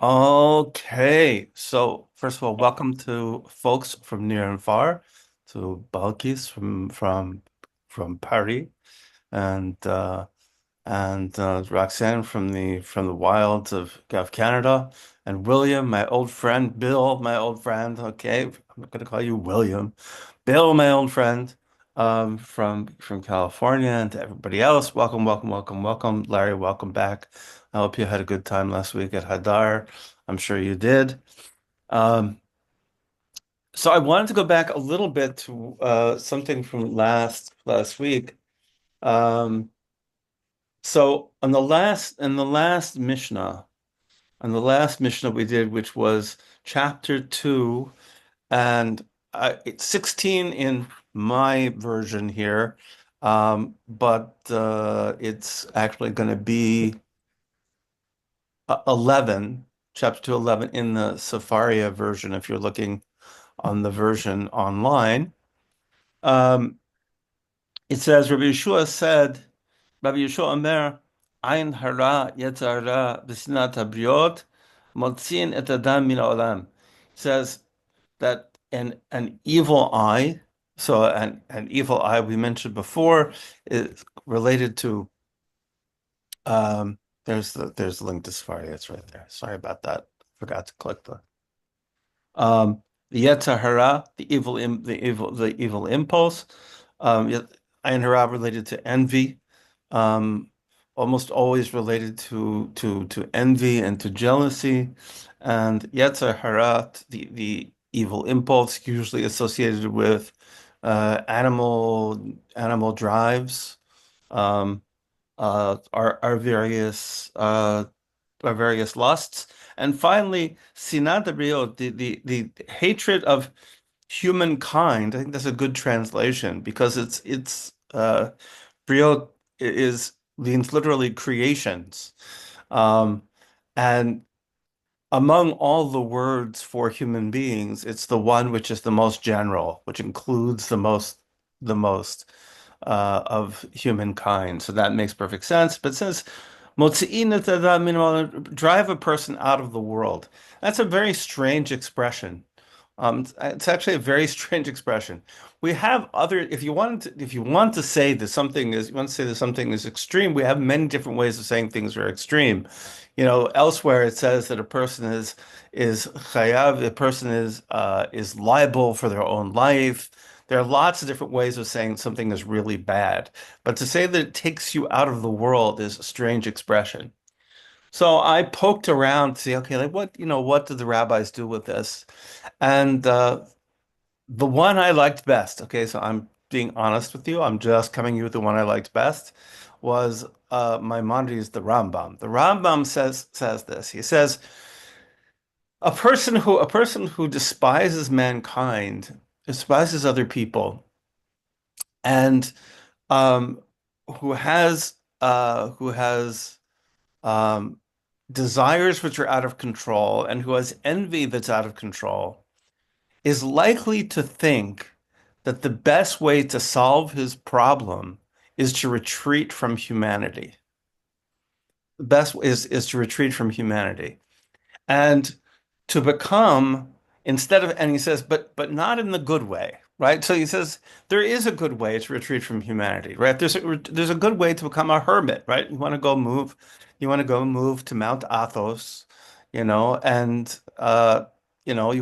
Okay, so first of all, welcome to folks from near and far, to Balkis from Paris, and Roxanne from the wilds of Canada, and William, my old friend, Bill, my old friend. Okay, I'm gonna call you William, Bill, my old friend, from California, and to everybody else, welcome, welcome, welcome, welcome. Larry, welcome back. I hope you had a good time last week at Hadar. I'm sure you did. Um, so I wanted to go back a little bit to something from last week. Um, so on the last Mishnah we did, which was chapter 2, and it's 16 in my version here, but it's actually going to be 11, chapter 2, 11 in the Safaria version if you're looking on the version online. Um, it says, Rabbi Yeshua Omer, Ayin hara yetzer hara b'sinat habriot, motzin et adam min ha'olam. It says that an evil eye, so an evil eye we mentioned before, is related to, there's the link to Safari, it's right there. Sorry about that. Forgot to click the Yetzer Hara, the evil impulse. Ayin Hara related to envy, um, almost always related to envy and to jealousy, and Yetzer Hara, the evil impulse, usually associated with animal drives, um, our various lusts. And finally, sinat Brio, the hatred of humankind. I think that's a good translation because it's Brio is means literally creations. Um, and among all the words for human beings, it's the one which is the most general, which includes the most of humankind. So that makes perfect sense. But since Motzi'in et adam min ha'olam, drive a person out of the world. That's a very strange expression. It's actually a very strange expression. We have other, if you want to say that something is, you want to say that something is extreme, we have many different ways of saying things are extreme. Elsewhere it says that a person is chayav, a person is liable for their own life. There are lots of different ways of saying something is really bad, but to say that it takes you out of the world is a strange expression. So I poked around to see, okay, like what did the rabbis do with this? And the one I liked best, okay, so I'm being honest with you, I'm just coming you with the one I liked best, was Maimonides, the Rambam. The Rambam says this. He says, a person who despises mankind, despises other people, and um, who has um, desires which are out of control and who has envy that's out of control is likely to think that the best way to solve his problem is to retreat from humanity. The best is to retreat from humanity. And to become and he says, but not in the good way, right? So he says there is a good way to retreat from humanity, right? There's a good way to become a hermit, right? You want to go move to Mount Athos, and you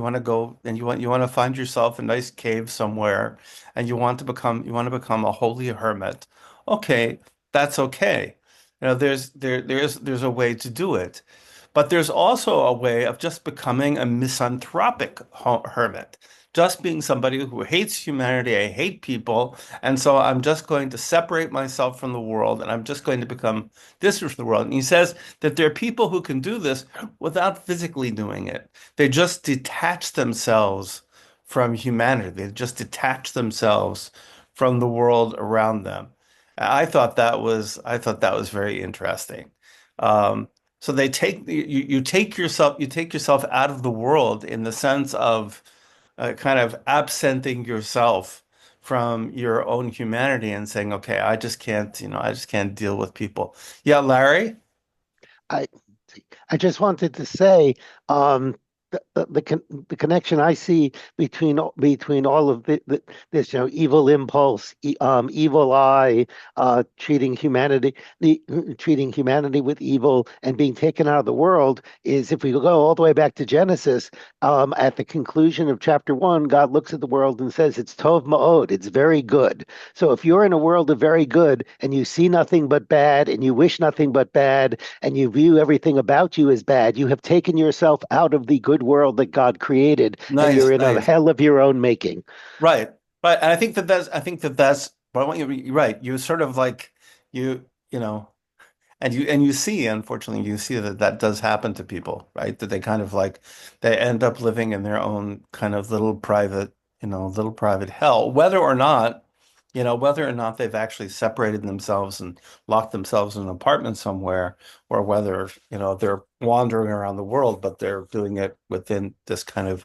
want to go and you want to find yourself a nice cave somewhere, and you want to become a holy hermit. Okay, that's okay. There's a way to do it. But there's also a way of just becoming a misanthropic hermit, just being somebody who hates humanity. I hate people. And so I'm just going to separate myself from the world and I'm just going to become distant from the world. And he says that there are people who can do this without physically doing it. They just detach themselves from humanity. They just detach themselves from the world around them. I thought that was very interesting. Um, so you take yourself out of the world in the sense of kind of absenting yourself from your own humanity and saying, okay, I just can't deal with people. Yeah, Larry? I I just wanted to say um, the connection I see between all of this, evil impulse, evil eye, treating humanity with evil, and being taken out of the world is if we go all the way back to Genesis. At the conclusion of chapter one, God looks at the world and says, "It's tov ma'od, it's very good." So if you're in a world of very good and you see nothing but bad and you wish nothing but bad and you view everything about you as bad, you have taken yourself out of the good world that God created, and you're Nice, in a nice. hell of your own making. Right. Right. And I think that that's but I want you, you're right. You sort of like you know, and you see, unfortunately, you see that that does happen to people, right? That they kind of like they end up living in their own kind of little private hell, whether or not they've actually separated themselves and locked themselves in an apartment somewhere, or whether, they're wandering around the world, but they're doing it within this kind of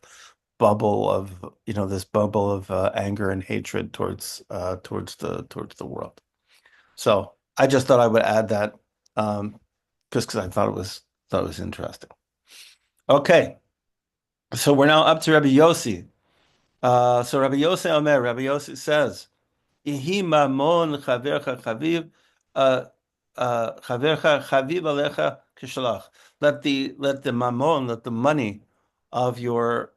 bubble of anger and hatred towards the world. So I just thought I would add that, just because I thought it was interesting. Okay, so we're now up to Rabbi Yossi. So Rabbi Yossi says, "Ihi mamon chavercha chaviv, uh, chavercha chaviv alecha kishalach." Let the money of your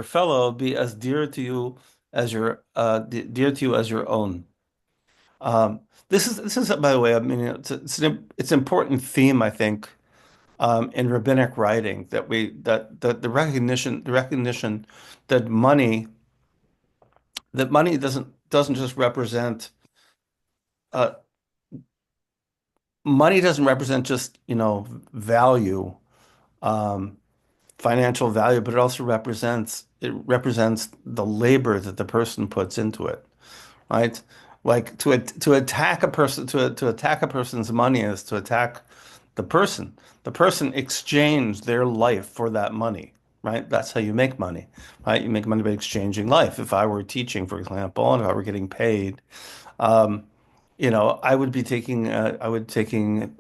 fellow be as dear to you as your own. This is, by the way, I mean, it's an important theme, I think, in rabbinic writing, that the recognition that money doesn't just represent uh, money doesn't represent just, value, um, financial value, but it represents the labor that the person puts into it, right? Like to attack a person to attack a person's money is to attack the person. The person exchanged their life for that money, right? That's how you make money, right? You make money by exchanging life. If I were teaching, for example, and if I were getting paid, um, I would taking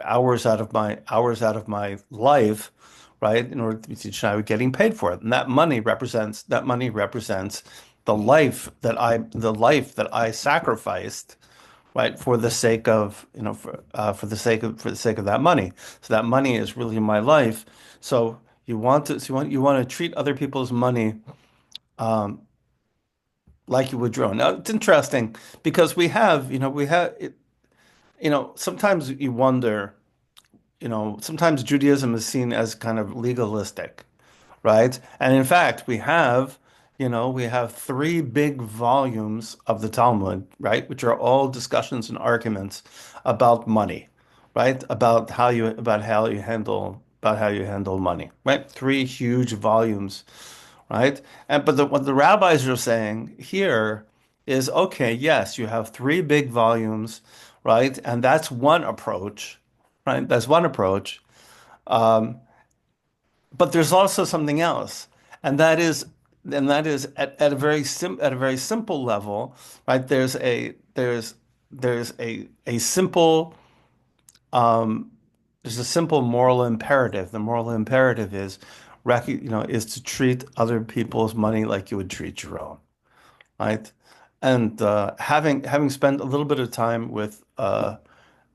hours out of my life, right, in order to be teaching. I would getting paid for it, and that money represents the life that I sacrificed, right, for the sake of that money. So that money is really my life. So you want to treat other people's money, um, like you would your own. Now it's interesting because sometimes you wonder, sometimes Judaism is seen as kind of legalistic, right? And in fact, we have three big volumes of the Talmud, right, which are all discussions and arguments about money, right? About how you handle money, right? Three huge volumes, right? What the rabbis are saying here is, okay, yes, you have three big volumes, right? And that's one approach, right? That's one approach. Um, but there's also something else, and that is at a very simple level, right? Um, there's a simple moral imperative. The moral imperative is to treat other people's money like you would treat your own, right? And having spent a little bit of time with a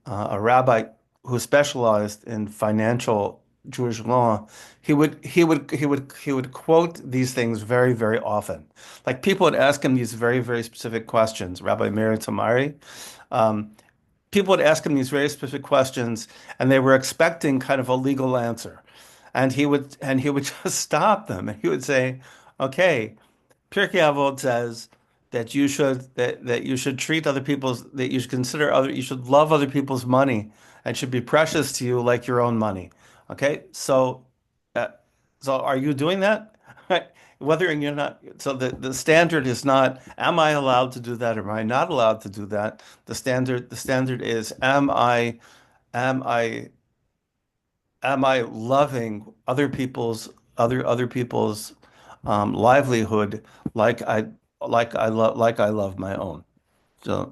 rabbi who specialized in financial Jewish law, he would quote these things very, very often. Like people would ask him these very, very specific questions. Rabbi Meir Tamari, um, people would ask him these very specific questions, and they were expecting kind of a legal answer, and he would just stop them, and he would say, "Okay, Pirkei Avot says that you should treat other people's that you should consider other you should love other people's money and should be precious to you like your own money." Okay, uh, so are you doing that? Whether you're not, so the standard is not, am I allowed to do that or am I not allowed to do that? The standard is, am I am I loving other people's livelihood like I love my own.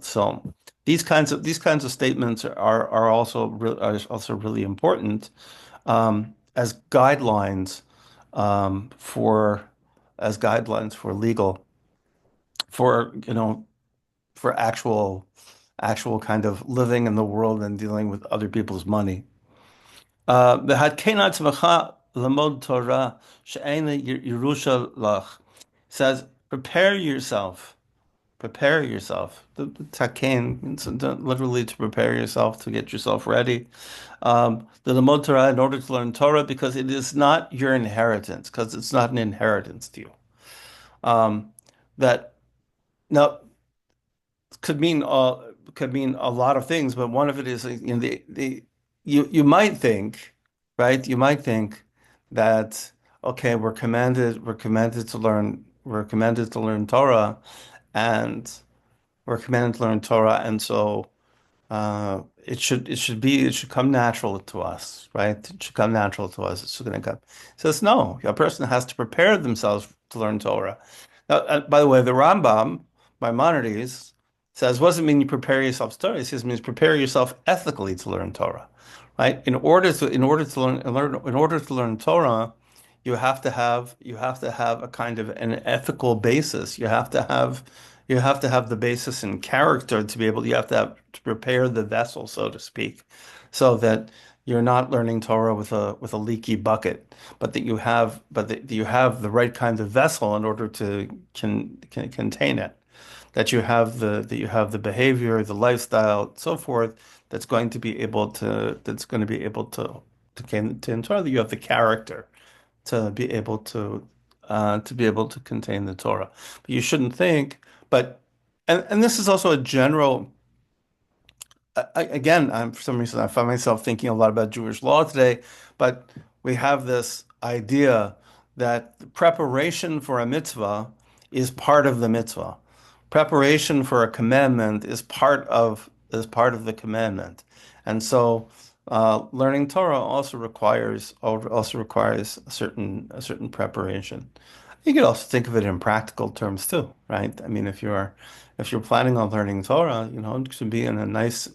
So these kinds of statements are also really important, as guidelines for as guidelines for legal for for actual kind of living in the world and dealing with other people's money. V'hadken atzmacha lamod Torah she'ena Yerusha lach says, prepare yourself. The taken means literally to prepare yourself, to get yourself ready. The lamod Torah in order to learn Torah because it is not your inheritance, because it's not an inheritance to you. Um, that now could mean a lot of things, but one of it is the you might think, right? You might think that okay, we're commanded to learn Torah, and we're commanded to learn Torah, and so it should come natural to us, right? It should come natural to us. It's going to come. It says no. A person has to prepare themselves to learn Torah. Now, by the way, the Rambam, Maimonides, says what does it mean you prepare yourself to Torah? He says it means prepare yourself ethically to learn Torah, right? In order to learn Torah, you have to have a kind of an ethical basis. You have to have the basis in character to be able, you have to have to prepare the vessel, so to speak, so that you're not learning Torah with a leaky bucket, but that you have the right kind of vessel in order to can contain it. That you have the behavior, the lifestyle, so forth, that's going to be able to contain Torah. That you have the character to be able to contain the Torah. But you shouldn't think, but and this is also a general again, for some reason I find myself thinking a lot about Jewish law today, but we have this idea that the preparation for a mitzvah is part of the mitzvah. Preparation for a commandment is part of the commandment. And so learning Torah also requires a certain preparation. You could also think of it in practical terms too, right? I mean, if you're planning on learning Torah, it should be in a nice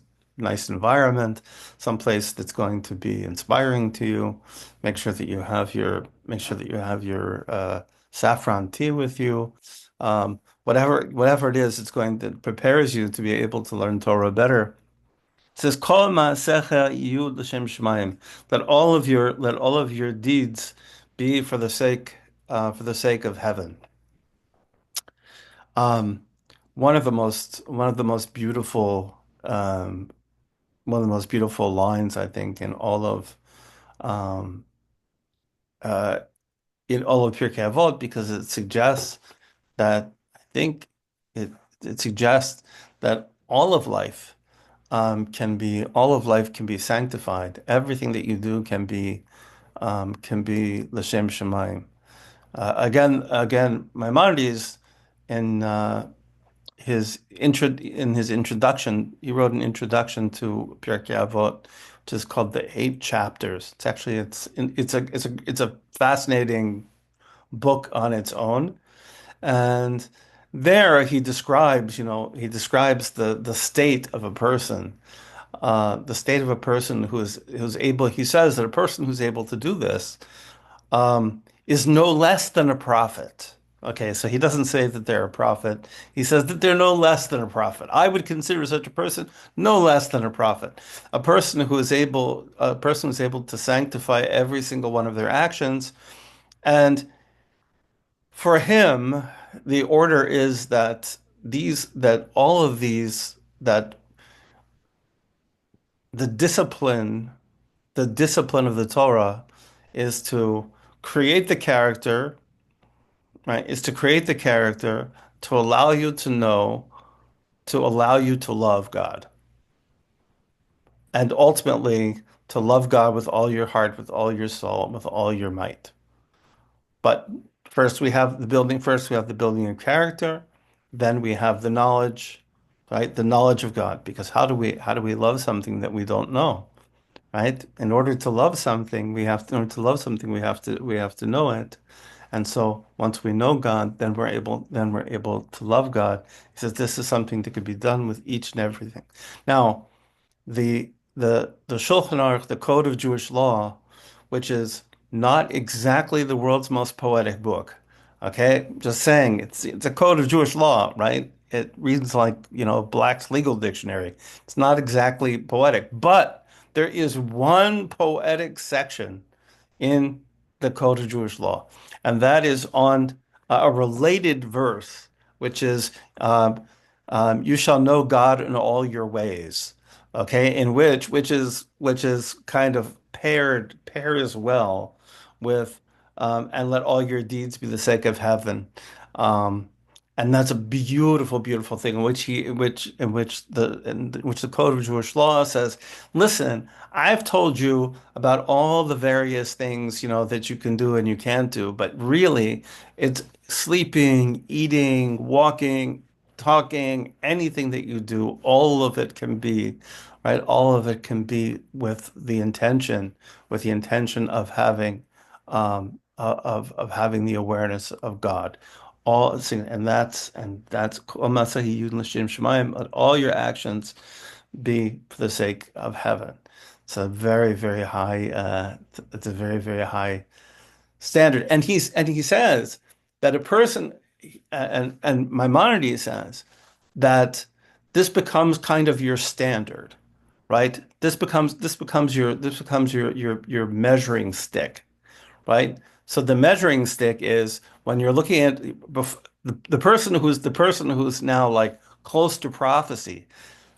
environment, someplace that's going to be inspiring to you. Make sure that you have your saffron tea with you. Whatever it is, it's going to prepares you to be able to learn Torah better. It says, "Kol ma'asecha yihyu l'shem shemaim." Let all of your deeds be for the sake of heaven. Um, one of the most beautiful one of the most beautiful lines I think um, uh, in all of Pirkei Avot because it suggests that I think it it suggests that all of life can be sanctified. Everything that you do can be l'shem shamayim. Again, Maimonides in in his introduction, he wrote an introduction to Pirkei Avot, which is called the Eight Chapters. It's actually it's a fascinating book on its own, and there he describes the state of a person, the state of a person who's able. He says that a person who's able to do this is no less than a prophet. Okay, so he doesn't say that they're a prophet. He says that they're no less than a prophet. I would consider such a person no less than a prophet. A person who's able to sanctify every single one of their actions. And for him, the order is that all of these, that the discipline, the discipline of the Torah is to create the character, right? Is to create the character to allow you to know, to allow you to love God, and ultimately to love God with all your heart, with all your soul, with all your might. But first we have the building of character, then we have the knowledge, right? The knowledge of God. Because how do we love something that we don't know? Right? In order to love something, we have to know it. And so once we know God, then we're able to love God. He says this is something that could be done with each and everything. Now, the Shulchan Aruch, the Code of Jewish Law, which is not exactly the world's most poetic book. Okay, just saying it's a code of Jewish law, right? It reads like, Black's legal dictionary. It's not exactly poetic, but there is one poetic section in the Code of Jewish Law, and that is on a related verse, which is "You shall know God in all your ways." Okay, in which is kind of pairs well with "and let all your deeds be the sake of heaven." Um, and that's a beautiful, beautiful thing in which the Code of Jewish Law says, listen, I've told you about all the various things, that you can do and you can't do, but really it's sleeping, eating, walking, talking, anything that you do, all of it can be, right? All of it can be with the intention of having of having the awareness of God. And that's Kol Masahi Yud L'Shem Shemayim, let all your actions be for the sake of heaven. It's a very, very high it's a very, very high standard. And he says that a person and Maimonides says that this becomes kind of your standard, right? This becomes your measuring stick, right? So the measuring stick is when you're looking at the person who's now like close to prophecy.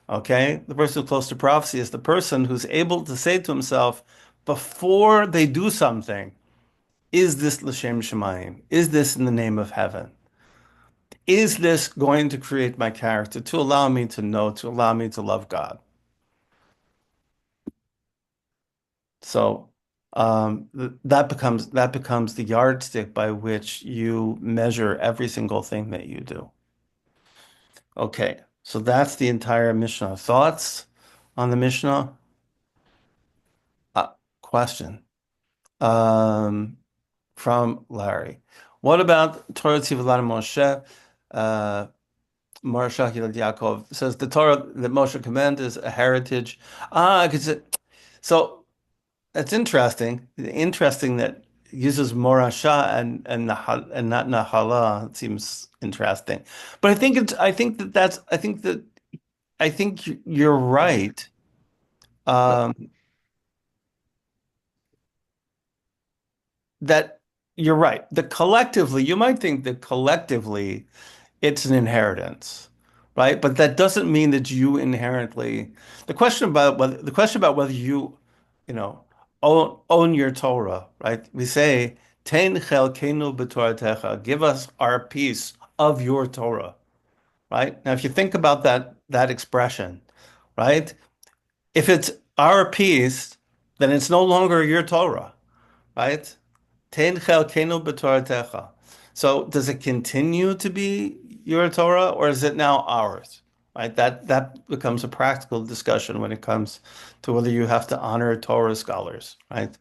Okay, the person who's close to prophecy is the person who's able to say to himself before they do something, is this l'shem shamayim? Is this in the name of heaven? Is this going to create my character to allow me to know, to allow me to love God? So that becomes the yardstick by which you measure every single thing that you do. Okay, so that's the entire Mishnah. Thoughts on the Mishnah? Uh, Question um, from Larry. What about Torah Tzivah Moshe? Uh, Marsha Gilad Yaakov says the Torah that Moshe commanded is a heritage. Because so that's interesting. Interesting that it uses Morasha and not Nahala. It seems interesting, but I think you're right. Uh, Um, that you're right. You might think that collectively it's an inheritance, right? But that doesn't mean that you inherently. The question about whether you know, own your Torah, right? We say, "Ten chelkenu b'toratecha," give us our piece of your Torah, right? Now, if you think about that expression, right? If it's our piece, then it's no longer your Torah, right? Ten chelkenu b'toratecha. So does it continue to be your Torah or is it now ours? Right? That becomes a practical discussion when it comes to whether you have to honor Torah scholars, right?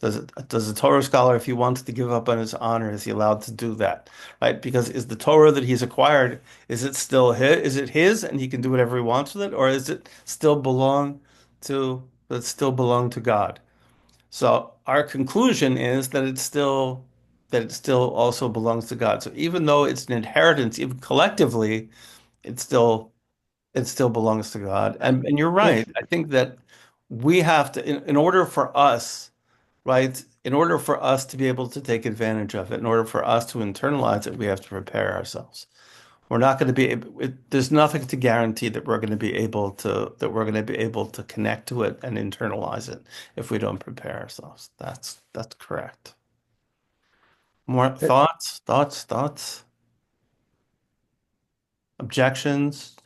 Does a Torah scholar, if he wants to give up on his honor, is he allowed to do that? Right? Because is the Torah that he's acquired, is it still his? Is it his and he can do whatever he wants with it, or is it still belong to God? So our conclusion is that it still also belongs to God. So even though it's an inheritance, even collectively, it still it still belongs to God. And you're right. Yes. I think that we have to, in order for us, right, in order for us to be able to take advantage of it, in order for us to internalize it, we have to prepare ourselves. We're not going to be able, there's nothing to guarantee that we're going to be able to connect to it and internalize it if we don't prepare ourselves. That's correct. More thoughts, objections,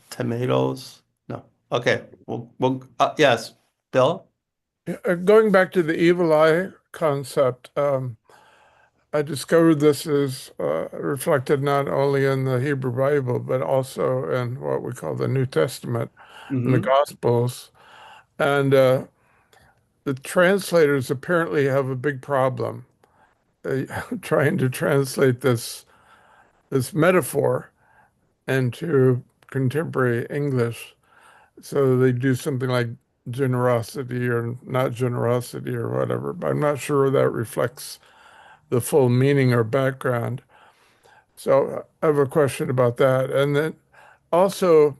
tomatoes? No. Okay. Yes, Bill? Going back to the evil eye concept, I discovered this is reflected not only in the Hebrew Bible, but also in what we call the New Testament and the Mm-hmm. Gospels. And the translators apparently have a big problem trying to translate this metaphor into contemporary English. So they do something like generosity or not generosity or whatever. But I'm not sure that reflects the full meaning or background. So I have a question about that. And then also,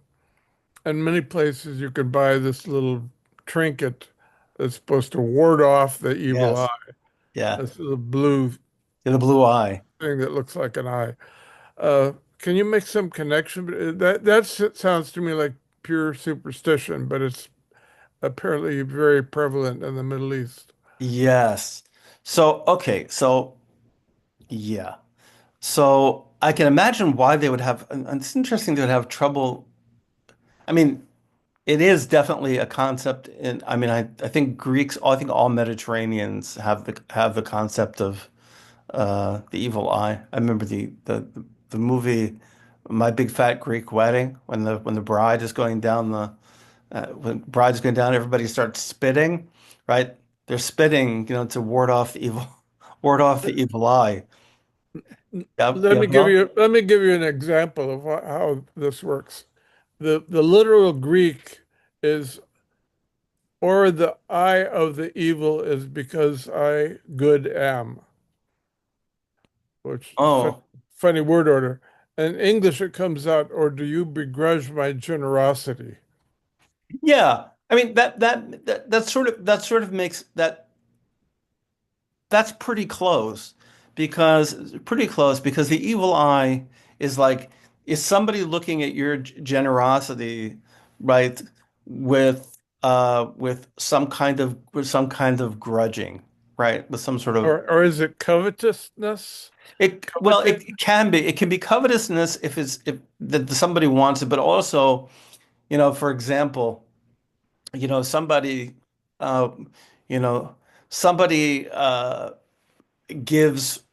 in many places, you can buy this little trinket that's supposed to ward off the evil eye. Yes. Yeah. This little blue The blue eye. thing that looks like an eye. Can you make some connection? Sounds to me like pure superstition, but it's apparently very prevalent in the Middle East. Yes. So, okay. So, yeah. So I can imagine why they would have, and it's interesting they would have trouble. I mean, it is definitely a concept in, I mean, I think Greeks, I think all Mediterraneans have the concept of the evil eye. I remember the movie My Big Fat Greek Wedding when the bride is going down when bride's going down, everybody starts spitting, right? They're spitting, to ward off the evil ward off the evil eye. Yeah, yeah, no? Let me give you an example of how this works. The literal Greek is, or the eye of the evil is because I good am, which Oh, funny word order. In English, it comes out, or do you begrudge my generosity? yeah. I mean that sort of makes that's pretty close because the evil eye is like is somebody looking at your generosity, right, with some kind of grudging, right? With some sort of Or is it covetousness? Coveting? it can be covetousness if that somebody wants it, but also, for example, somebody uh you know somebody gives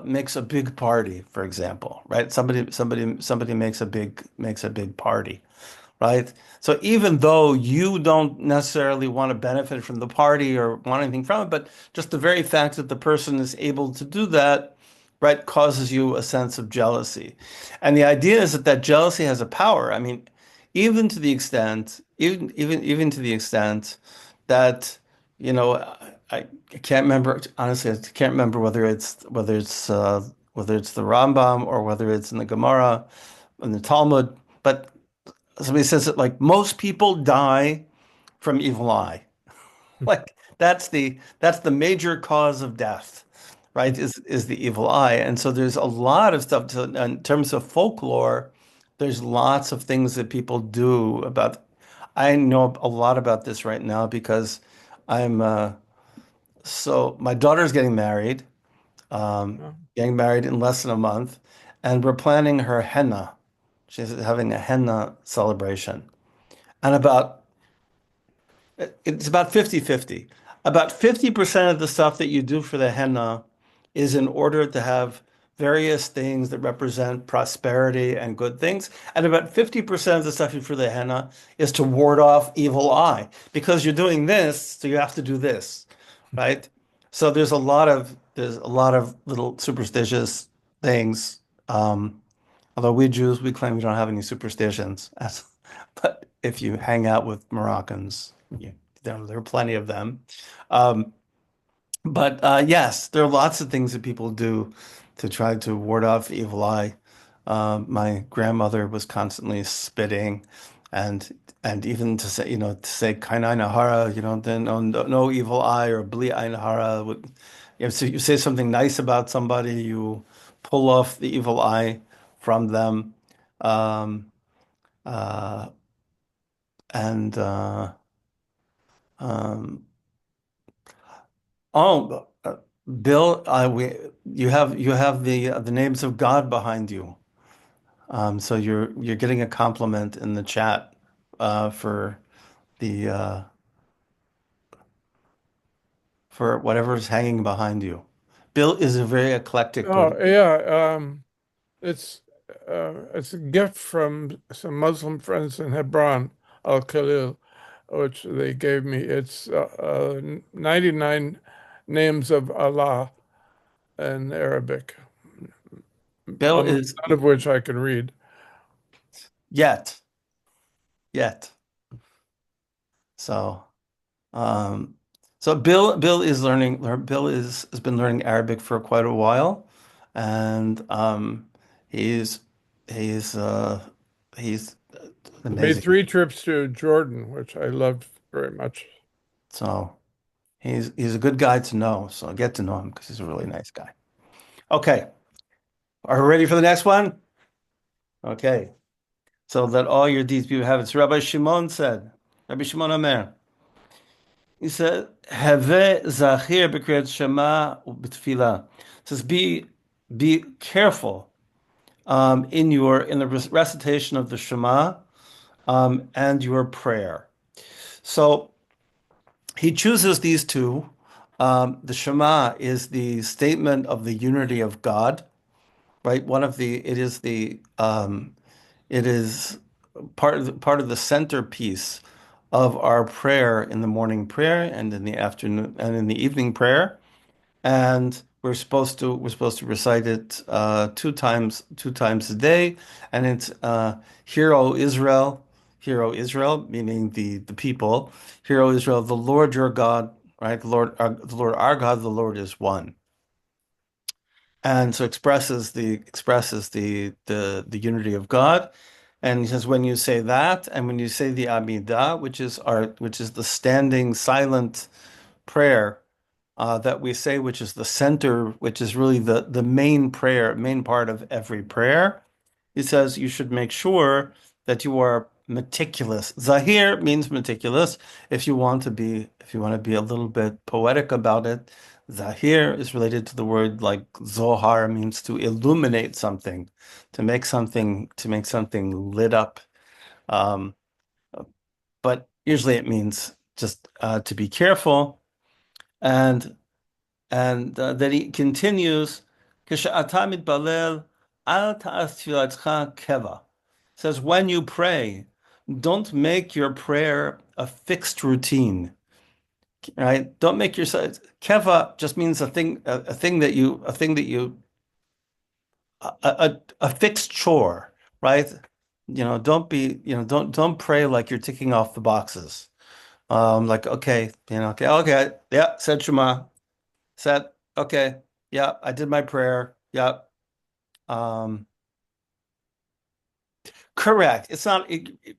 makes a big party, for example, right? Somebody makes a big party, right? So even though you don't necessarily want to benefit from the party or want anything from it, but just the very fact that the person is able to do that, right, causes you a sense of jealousy. And the idea is that that jealousy has a power. I mean, even to the extent that, I can't remember, honestly, I can't remember whether it's the Rambam or whether it's in the Gemara, in the Talmud, but somebody says that like most people die from evil eye. Like that's the major cause of death, right? Is the evil eye. And so there's a lot of stuff in terms of folklore, there's lots of things that people do about I know a lot about this right now because I'm so my daughter's getting married in less than a month, and we're planning her henna. She's having a henna celebration. And it's about 50-50. About 50% of the stuff that you do for the henna is in order to have various things that represent prosperity and good things. And about 50% of the stuff you do for the henna is to ward off evil eye because you're doing this, so you have to do this, right? So there's a lot of little superstitious things. Although we Jews, we claim we don't have any superstitions. But if you hang out with Moroccans, there are plenty of them. Um, but yes, there are lots of things that people do to try to ward off the evil eye. My grandmother was constantly spitting, and even to say "Kain Ain Hara," then no evil eye or "Bli Ain Hara." So you say something nice about somebody, you pull off the evil eye from them. Um, uh, and um, oh, Bill, you have the names of God behind you. So you're getting a compliment in the chat for the for whatever's hanging behind you. Bill is a very eclectic Oh, person. yeah. It's it's a gift from some Muslim friends in Hebron, Al Khalil, which they gave me. It's 99 names of Allah in Arabic, Bill is none of which I can read. yet. yet. So, um, so Bill is learning. Bill is has been learning Arabic for quite a while, and he's he's uh, he's He made amazing. 3 trips to Jordan, which I loved very much. So he's a good guy to know. So get to know him because he's a really nice guy. Okay, are we ready for the next one? Okay, so that all your deeds be have it. So Rabbi Shimon said, Rabbi Shimon Omer. He said, "Have zachir b'kriyat Shema u'b'tefillah." Says, be careful in the recitation of the Shema and your prayer. So he chooses these two. The Shema is the statement of the unity of God, right? It is part of the centerpiece of our prayer in the morning prayer and in the afternoon and in the evening prayer. And we're supposed to recite it two times a day, and it's Hear O Israel, meaning the people, Hear O Israel, the Lord your God, right? The Lord our God, the Lord is one, and so expresses the unity of God. And he says when you say that, and when you say the Amidah, which is the standing silent prayer that we say, which is the center, which is really the main prayer, main part of every prayer. He says you should make sure that you are meticulous. Zahir means meticulous. If you want to be a little bit poetic about it, Zahir is related to the word like Zohar means to illuminate something, to make something lit up. Um, but usually it means just to be careful. And then he continues, "K'she'ata mitbalel, al ta'as tfilatcha keva." Says when you pray, don't make your prayer a fixed routine, right? Don't make your keva just means a fixed chore, right? Don't pray like you're ticking off the boxes. Like okay, okay, yeah, said Shema. Said, okay, yeah, I did my prayer. Yeah. Um, correct.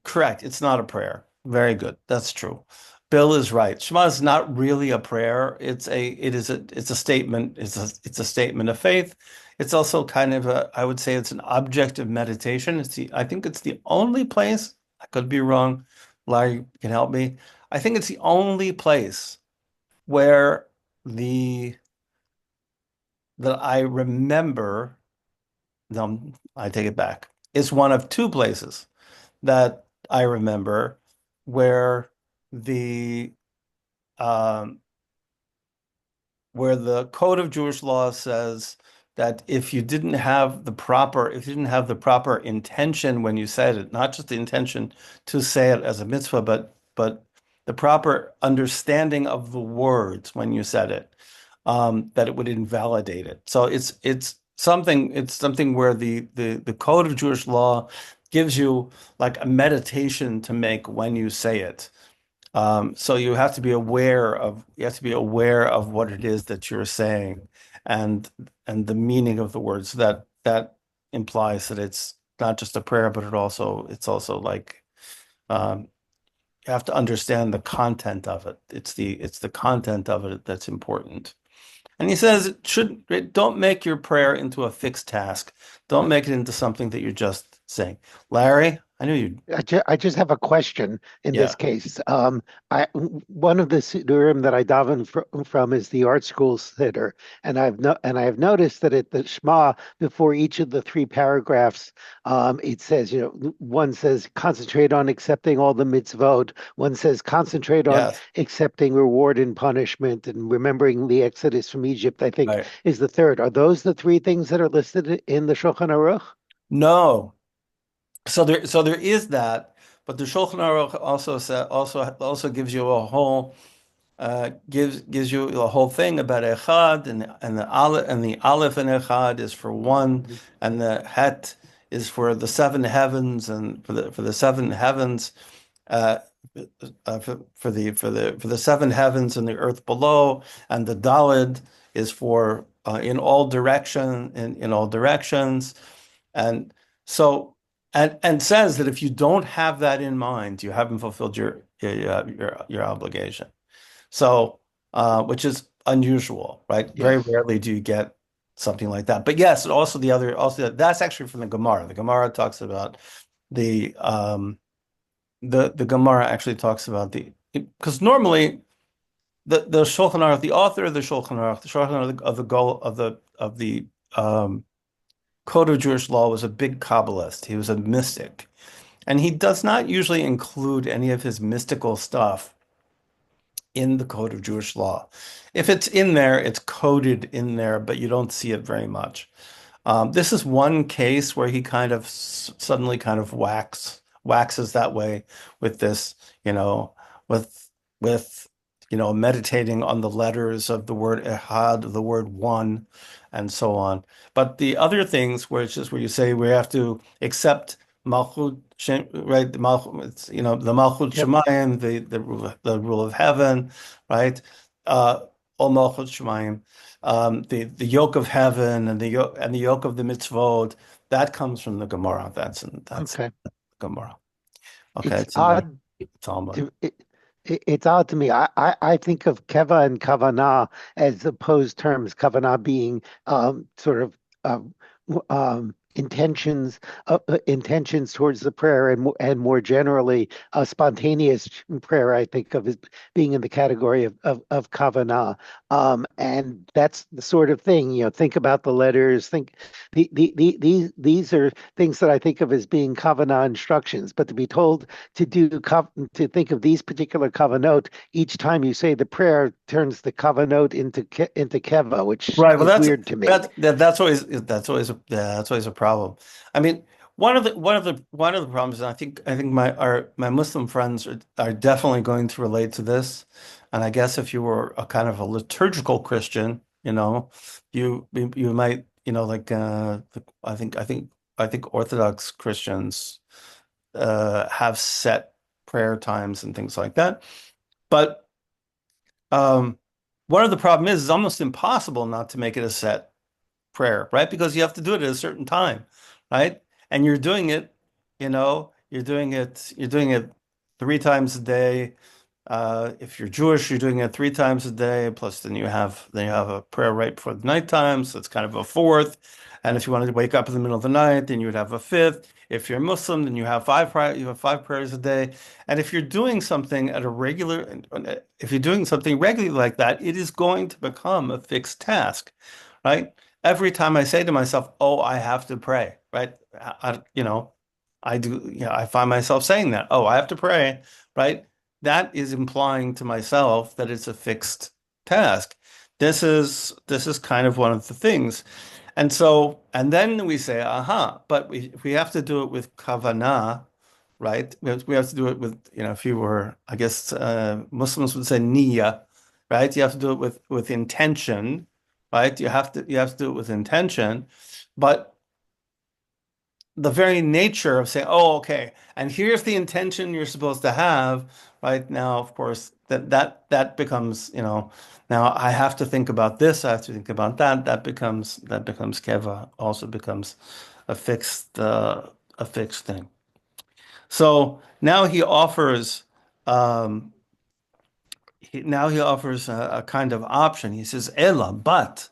Correct. It's not a prayer. Very good. That's true. Bill is right. Shema is not really a prayer. It's a statement. It's a statement of faith. It's also kind of I would say it's an object of meditation. I think it's the only place, I could be wrong, Larry can help me. I think it's the only place where the that I remember. No, I take it back. It's one of two places that I remember where the um, where the Code of Jewish Law says that if you didn't have the proper intention when you said it, not just the intention to say it as a mitzvah, but the proper understanding of the words when you said it, that it would invalidate it. So it's something where the Code of Jewish Law gives you like a meditation to make when you say it. So you have to be aware of what it is that you're saying and the meaning of the words. That implies that it's not just a prayer, but it's also like um, you have to understand the content of it. It's the content of it that's important. And he says don't make your prayer into a fixed task. Don't make it into something that you're just saying. Larry, I knew you. I just have a question in this Yeah. case. One of the Siddurim that I daven from is the Art School Siddur, and I have noticed that at the Shema before each of the 3 paragraphs, it says, one says concentrate on accepting all the mitzvot. One says concentrate on Yes. accepting reward and punishment, and remembering the Exodus from Egypt. I think Right. is the third. Are those the 3 things that are listed in the Shulchan Aruch? No. So there is that, but the Shulchan Aruch also gives you a whole thing about echad and the aleph in echad is for one, and the het is for the seven heavens and for the seven heavens, uh, for the seven heavens and the earth below, and the Daled is for in all directions, and so and says that if you don't have that in mind, you haven't fulfilled your obligation. So, which is unusual, right? Very Yes. rarely do you get something like that. But yes, also that's actually from the Gemara. The Gemara talks about the Gemara actually talks about because normally the Shulchan Aruch, the author of the Shulchan Aruch of the goal of the Code of Jewish Law was a big Kabbalist. He was a mystic, and he does not usually include any of his mystical stuff in the Code of Jewish Law. If it's in there, it's coded in there, but you don't see it very much. This is one case where he kind of suddenly kind of waxes that way with this, you know, with meditating on the letters of the word ehad, the word one, and so on. But the other things where it's just where you say we have to accept Malchut, right? The Malchut, it's, the Malchut Yep. Shemayim, the rule of heaven, right? O Malchut Shemayim, the yoke of heaven and the yoke of the mitzvot. That comes from the Gemara. That's Okay. Gemara. Okay, It's it's in the odd Talmud. to it's odd to me. I think of keva and kavanah as opposed terms. Kavanah being sort of intentions towards the prayer, and more generally, spontaneous prayer. I think of as being in the category of kavanah, and that's the sort of thing. Think about the letters. These are things that I think of as being kavanah instructions. But to be told to think of these particular kavanot each time you say the prayer turns the kavanot into keva, which Right. Well, is that's weird to me. that, that that's always a problem. I mean, one of the problems, and I think my Muslim friends are definitely going to relate to this. And I guess if you were a kind of a liturgical Christian, you might, like I think Orthodox Christians have set prayer times and things like that. But um, one of the problem is it's almost impossible not to make it a set prayer, right? Because you have to do it at a certain time, right? And you're doing it three times a day. If you're Jewish, you're doing it three times a day. Plus, then you have a prayer right before the nighttime, so it's kind of a fourth. And if you wanted to wake up in the middle of the night, then you would have a fifth. If you're Muslim, then you have five prayers a day. And if you're doing something regularly like that, it is going to become a fixed task, right? Every time I say to myself, "Oh, I have to pray," right? I do. I find myself saying that. Oh, I have to pray, right? That is implying to myself that it's a fixed task. This is kind of one of the things. And then we say, aha, but if we have to do it with kavanah, right? We have to do it with, if you were, I guess, Muslims would say niyyah, right? You have to do it with intention, right? You have to do it with intention, but the very nature of saying, oh, okay, and here's the intention you're supposed to have, right? Now, of course, that becomes, now I have to think about this, I have to think about that. That becomes keva, also becomes a fixed thing. So um, now he offers a kind of option. He says, Ela, but.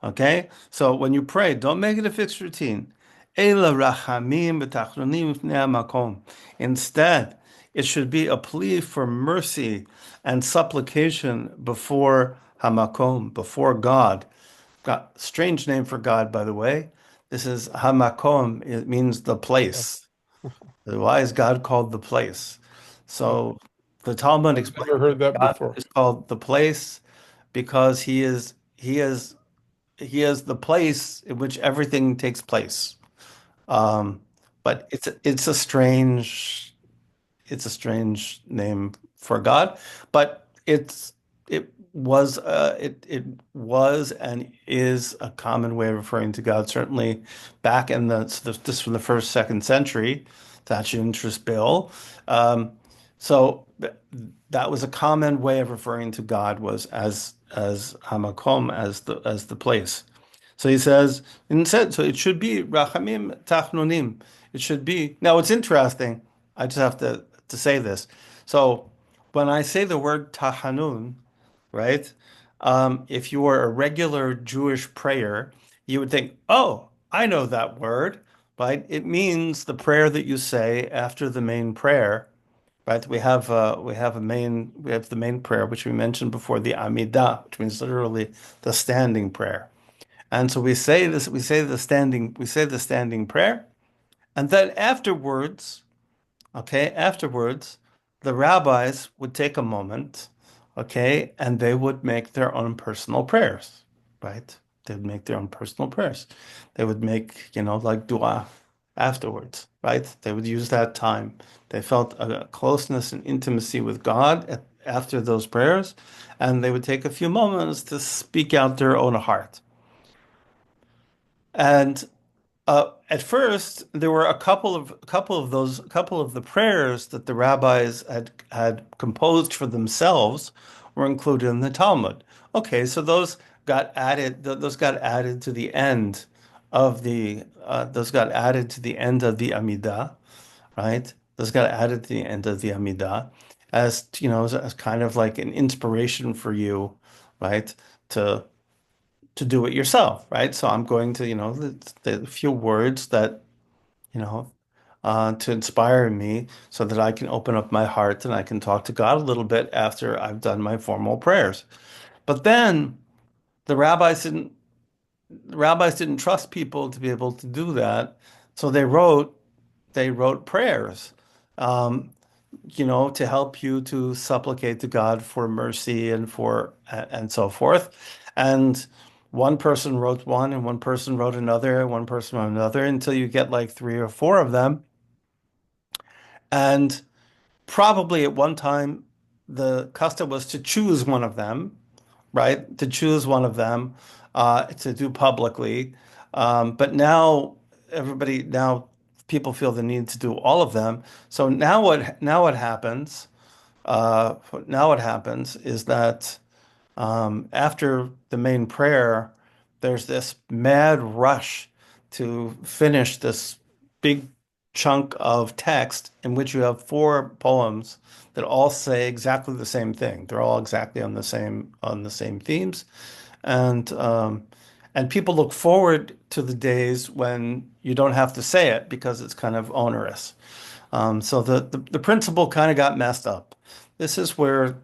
Okay? So when you pray, don't make it a fixed routine. Eila rachamim b'tachronim v'fnei hamakom. Instead, it should be a plea for mercy and supplication before hamakom, before God. Strange name for God, by the way. This is hamakom. It means the Yes. place. Why is God called the place? Uh, So the Talmud I've explains never heard that God before. is called the place because he is the place in which everything takes place. Um, but it's a strange name for God, but it was and is a common way of referring to God. Certainly, back in this from the first second century, Thatcher Interest Bill. Um, So that was a common way of referring to God was as Hamakom, as the place. So he says, instead, so it should be Rachamim Tachnunim. It should be. Now it's interesting. I just have to say this. So when I say the word Tachanun, right? If you were a regular Jewish prayer, you would think, oh, I know that word, right? It means the prayer that you say after the main prayer, right? We have the main prayer, which we mentioned before, the Amidah, which means literally the standing prayer. And so we say the standing prayer, and then afterwards, okay, afterwards, the rabbis would take a moment, okay, and they would make their own personal prayers, right? They would make their own personal prayers. They would make, like dua afterwards, right? They would use that time. They felt a closeness and intimacy with God after those prayers, and they would take a few moments to speak out their own heart. And at first, there were a couple of the prayers that the rabbis had composed for themselves were included in the Talmud. Okay, so those got added to the end those got added to the end of the Amidah, right? Those got added to the end of the Amidah as kind of like an inspiration for you, right? To to do it yourself, right? So I'm going to, the few words that, you know, to inspire me so that I can open up my heart and I can talk to God a little bit after I've done my formal prayers. But then the rabbis didn't the rabbis didn't trust people to be able to do that. So they wrote prayers. Um, to help you to supplicate to God for mercy and so forth. And one person wrote one, and one person wrote another, and one person wrote another, until you get like three or four of them. And probably at one time, the custom was to choose one of them, right? To choose one of them to do publicly. But now people feel the need to do all of them. So now what happens? Uh, Now what happens is that after the main prayer, there's this mad rush to finish this big chunk of text in which you have four poems that all say exactly the same thing. They're all exactly on the same themes, and people look forward to the days when you don't have to say it because it's kind of onerous. So the principle kind of got messed up. This is where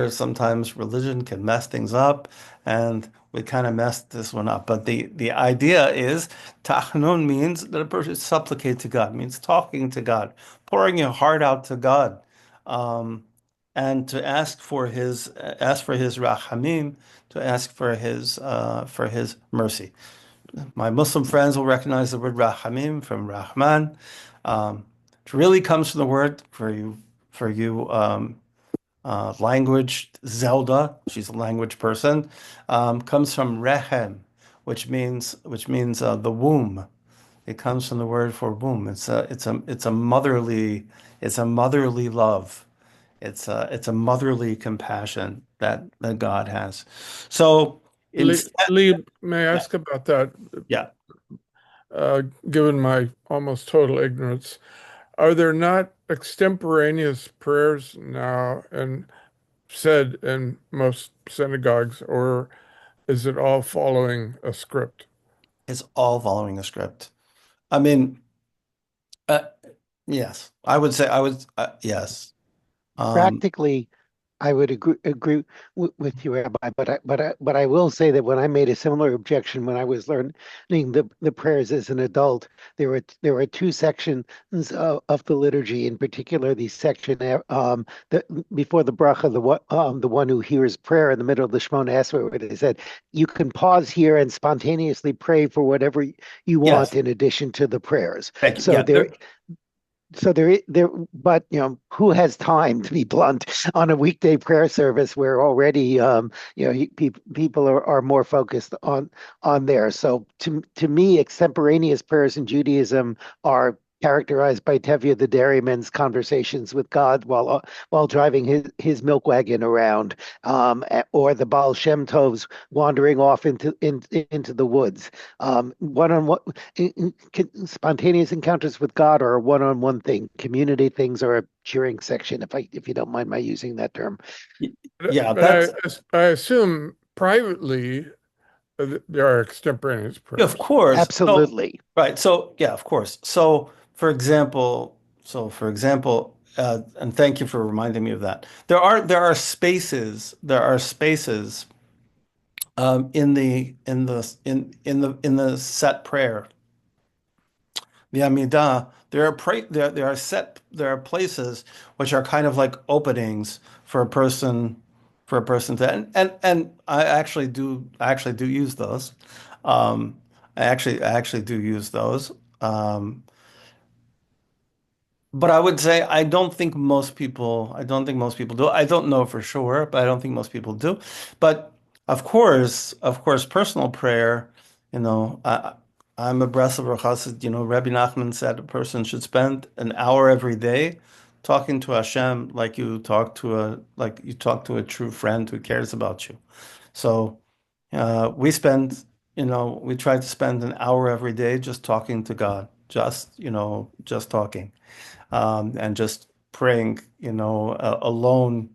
sometimes religion can mess things up, and we kind of messed this one up. But the idea is tachnun means that a person supplicate to God, means talking to God, pouring your heart out to God, um, and to ask for his rachamim, to ask for his mercy. My Muslim friends will recognize the word Rahamim from Rahman. It really comes from the word for you language. Zelda, she's a language person, comes from Rehem, which means the womb. It comes from the word for womb. It's a motherly love. It's a motherly compassion that God has. So instead, Lee, may I yeah, ask about that? yeah. Given my almost total ignorance, are there not extemporaneous prayers now and said in most synagogues, or is it all following a script? It's all following a script. I mean, uh, yes, I would say yes. Um, Practically, I would agree with you, Rabbi. But I will say that when I made a similar objection when I was learning the prayers as an adult, there were two sections of the liturgy, in particular the section before the bracha, the one who hears prayer in the middle of the Shemona Esrei, where they said you can pause here and spontaneously pray for whatever you want yes, in addition to the prayers. thank you. So Yeah, but who has time, to be blunt, on a weekday prayer service where already people are more focused on there. So to me, extemporaneous prayers in Judaism are characterized by Tevye the dairyman's conversations with God while driving his milk wagon around, or the Baal Shem Tov's wandering off into the woods. One on one spontaneous encounters with God are a one-on-one thing. Community things are a cheering section, if you don't mind my using that term. Yeah, But that's I assume privately there are extemporaneous of prayers. course. So Absolutely. right. So yeah, of course. So for example, and thank you for reminding me of that. There are spaces in the set prayer, the Amidah. There are places which are kind of like openings for a person to and I actually do use those. I actually do use those. Um, but I don't think most people do. I don't know for sure, but I don't think most people do. But of course, personal prayer, you know, I'm a Breslauer Chassid, Rabbi Nachman said a person should spend an hour every day talking to Hashem like you talk to a true friend who cares about you. So we try to spend an hour every day just talking to God, just talking and just praying, alone,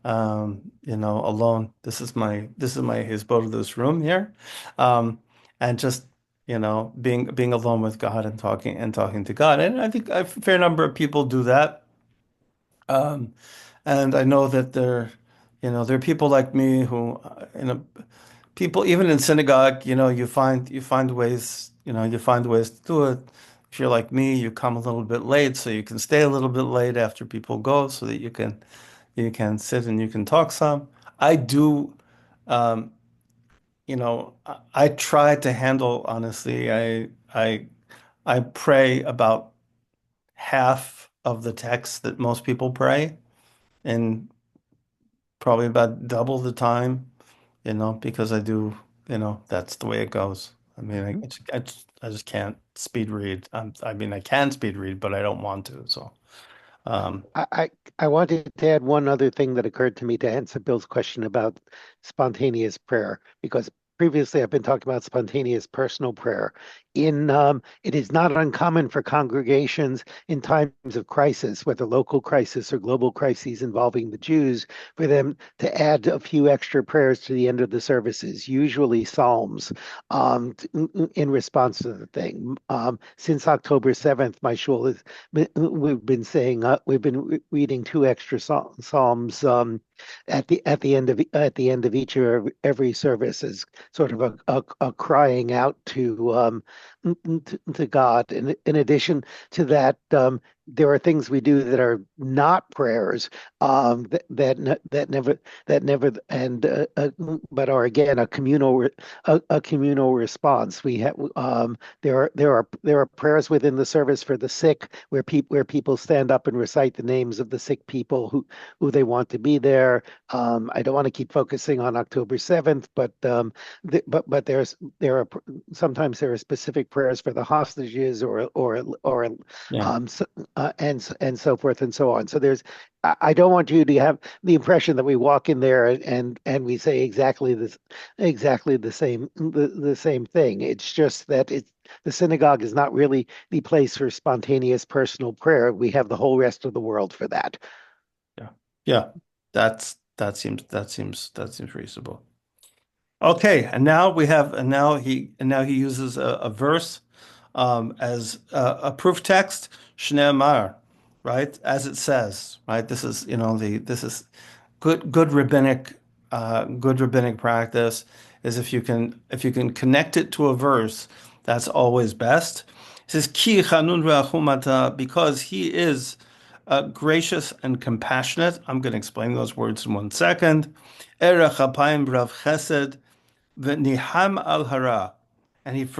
alone. This is my his boat of this room here, and just being alone with God and talking to God. And I think a fair number of people do that. Um, and I know that there are people like me who, people even in synagogue, you find ways to do it. If you're like me, you come a little bit late, so you can stay a little bit late after people go, so that you can sit and you can talk some. I do, um, I try to handle honestly. I pray about half of the text that most people pray, and probably about double the time, because that's the way it goes. I mean, I just can't speed read. I mean, I can speed read, but I don't want to. So, um, I, I I wanted to add one other thing that occurred to me to answer Bill's question about spontaneous prayer, because previously I've been talking about spontaneous personal prayer. It is not uncommon for congregations in times of crisis, whether local crisis or global crises involving the Jews, for them to add a few extra prayers to the end of the services, usually psalms, in response to the thing. Since October 7th, my shul is we've been saying we've been reading two extra psalms at the end of each of every service as sort of a crying out to God. In addition to that, there are things we do that are not prayers, that never and but are again a communal response. We have there are prayers within the service for the sick, where people stand up and recite the names of the sick people who they want to be there. I don't want to keep focusing on October 7th, but sometimes there are specific prayers for the hostages, or yeah, and so forth and so on. So I don't want you to have the impression that we walk in there and we say exactly the same thing. It's just that the synagogue is not really the place for spontaneous personal prayer. We have the whole rest of the world for that. yeah, yeah. That seems reasonable. Okay, and now he uses a verse as a proof text, Shneimar, right? As it says, right? This is good rabbinic practice is if you can connect it to a verse, that's always best. It says Ki chanun ve'achumata, because he is gracious and compassionate. I'm going to explain those words in 1 second. Erech apayim b'rav chesed ve'niham al hara, and he's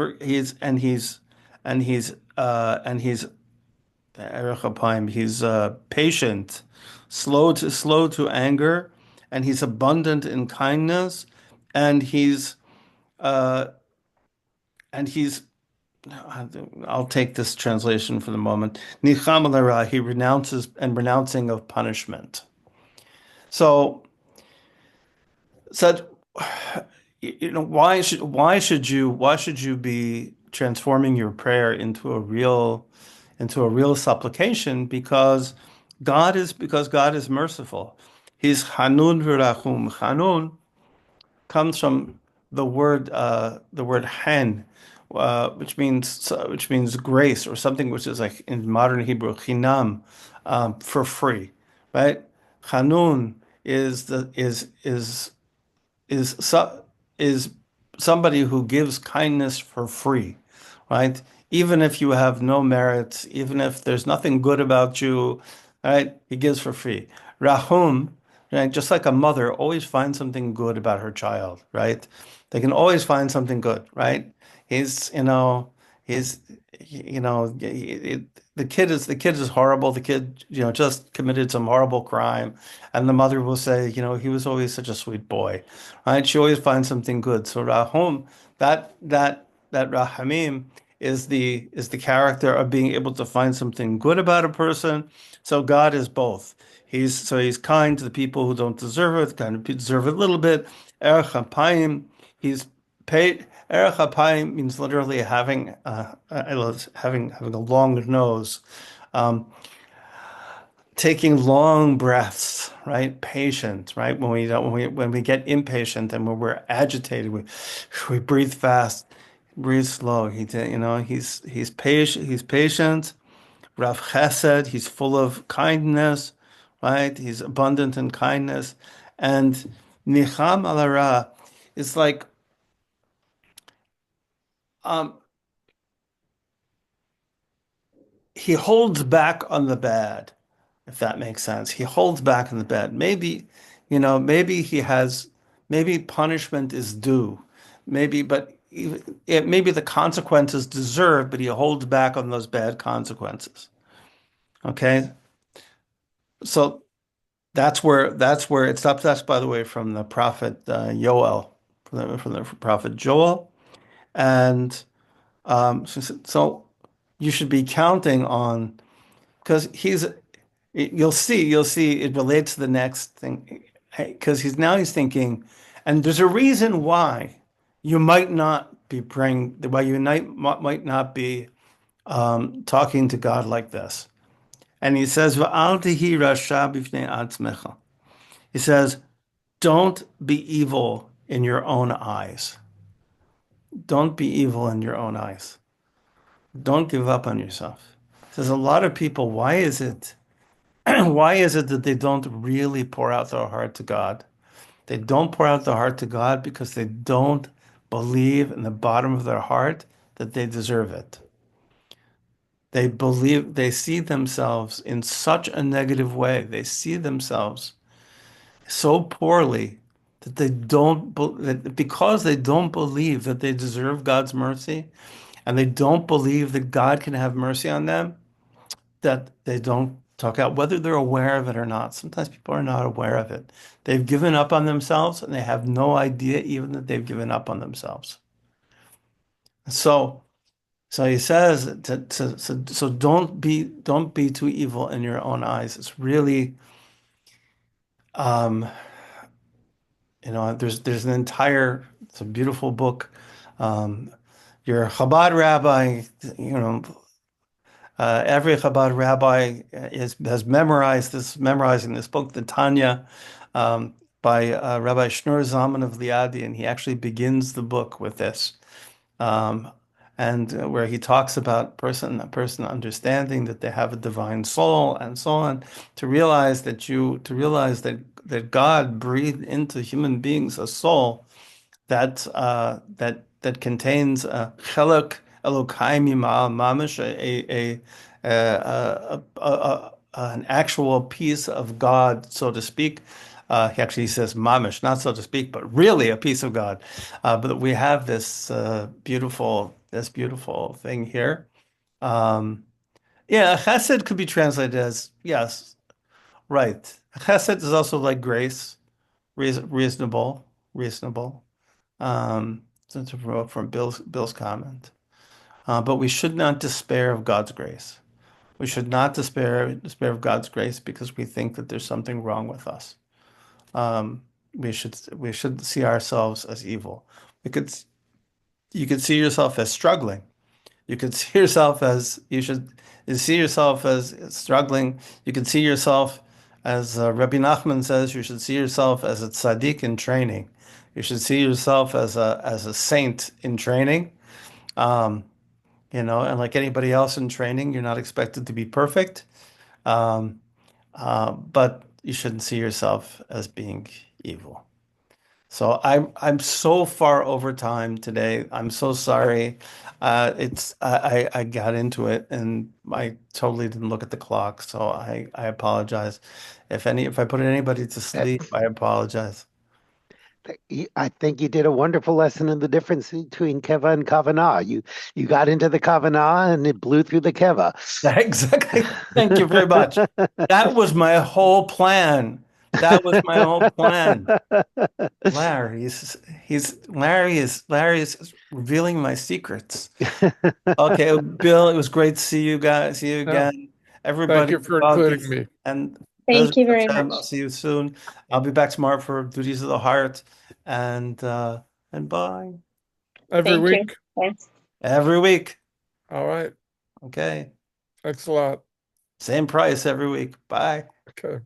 Erech apayim. He's patient, slow to anger, and he's abundant in kindness, and he's uh, and he's I'll take this translation for the moment. Nicham al hara, he renounces and renouncing of punishment. So said, why should you be transforming your prayer into a real supplication? Because God is merciful. He's Hanun v'Rachum. Hanun comes from the word hen, which means grace, or something which is like in modern Hebrew chinam, for free, right? Hanun is the is so, is somebody who gives kindness for free, right? Even if you have no merits, even if there's nothing good about you, right? He gives for free. Rahum, right? Just like a mother always finds something good about her child, right? They can always find something good, right? He's, you know, he's, the kid is horrible. The kid, just committed some horrible crime, and the mother will say, he was always such a sweet boy, right? She always finds something good. So Rahum, that Rahamim is the character of being able to find something good about a person. So God is both. He's kind to the people who don't deserve it, kind of deserve it a little bit. Erech Apayim, he's paid. Erech Apayim means literally having a long nose. Um, Taking long breaths, right? Patient, right? When we get impatient and when we're agitated, we breathe fast, breathe slow. He's patient. He's patient. Rav Chesed. He's full of kindness, right? He's abundant in kindness, and Nicham al hara is like um, he holds back on the bad, if that makes sense. He holds back on the bad. Maybe punishment is due. Maybe the consequences deserved, but he holds back on those bad consequences. Okay? So that's where it's up. That's, by the way, from the prophet Yoel, from the prophet Joel. And so you should be counting on, because you'll see it relates to the next thing, because he's thinking, and there's a reason why you might not be praying, why you might not be talking to God like this. And he says, "V'al tihi rasha b'fnei atzmecha." He says, don't be evil in your own eyes. Don't be evil in your own eyes. Don't give up on yourself. There's a lot of people, why is it why is it that they don't really pour out their heart to God? They don't pour out their heart to God because they don't believe in the bottom of their heart that they deserve it. They see themselves in such a negative way. They see themselves so poorly that because they don't believe that they deserve God's mercy, and they don't believe that God can have mercy on them, that they don't talk out, whether they're aware of it or not. Sometimes people are not aware of it. They've given up on themselves, and they have no idea even that they've given up on themselves. So, so he says so don't be too evil in your own eyes. It's really, um, there's an entire, it's a beautiful book. Um, your Chabad rabbi, you know, every Chabad rabbi has memorizing this book, the Tanya, by Rabbi Shneur Zalman of Liadi, and he actually begins the book with this, um, and where he talks about a person understanding that they have a divine soul and so on, to realize that God breathed into human beings a soul that contains a chelak Elokai mima'al mamish, an actual piece of God, so to speak. He actually says mamish, not so to speak, but really a piece of God. But we have this beautiful thing here. Um, yeah, chesed could be translated as, yes, right. Chesed is also like grace, reasonable. Since from Bill's comment. But we should not despair of God's grace. We should not despair of God's grace because we think that there's something wrong with us. Um, we should see ourselves as evil. We could You could see yourself as struggling. You could see yourself as you should see yourself as struggling. You could see yourself as Rabbi Nachman says. You should see yourself as a tzaddik in training. You should see yourself as a saint in training. Um, and like anybody else in training, you're not expected to be perfect. Um, but you shouldn't see yourself as being evil. So I'm so far over time today. I'm so sorry. It's I got into it and I totally didn't look at the clock. So I apologize. If I put anybody to sleep, I apologize. I think you did a wonderful lesson in the difference between keva and kavanah. You got into the kavanah and it blew through the keva. Exactly. Thank you very much. That was my whole plan. That was my whole plan. Larry, Larry is revealing my secrets. Okay, Bill, it was great to see you guys. See you Yeah. again. Thank Everybody, you for including me. and Bezrat Thank you very Hashem, I'll much. see you soon. I'll be back tomorrow for Duties of the Heart, and bye. Every Thank you. week. Thanks. Every week. All right. Okay. Thanks a lot. Same price every week. Bye. Okay.